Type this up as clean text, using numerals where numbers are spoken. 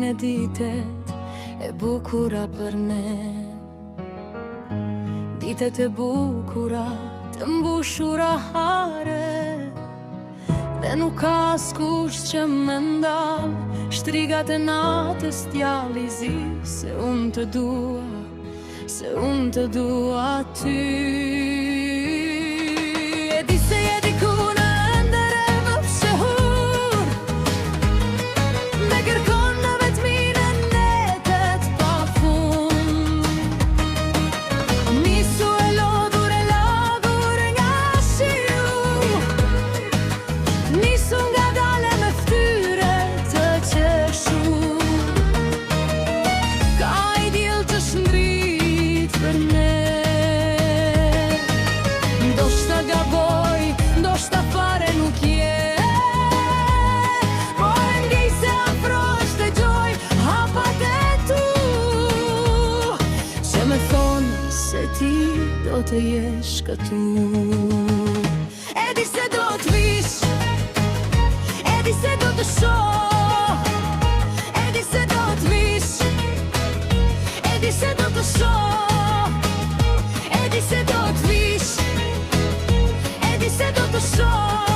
vijnë ditet e bukura për ne, ditet e bukura të mbushura hare, dhe nuk ka askush që më ndal shtrigat e natës t'jalli zi, se unë të dua, se unë të dua ty. E di se je diku në ender e më fshehur, me kërkon në vetmin e netet pa fund. Nisu e lodhur e lagur nga shiu, nisu nga dale me ftyre të qeshur. Ka i diell të shndrit për ne, ndoshta gaboj, ndoshta fare nuk je, po e ndjej se afrohesh të gjoj hapat e tu, që me thonë se ti do të jesh këtu. E di se do të vish, e di se do të shoh, e di se do të vish, e di se do të shoh, e di se do të vish, e di se do të shoh.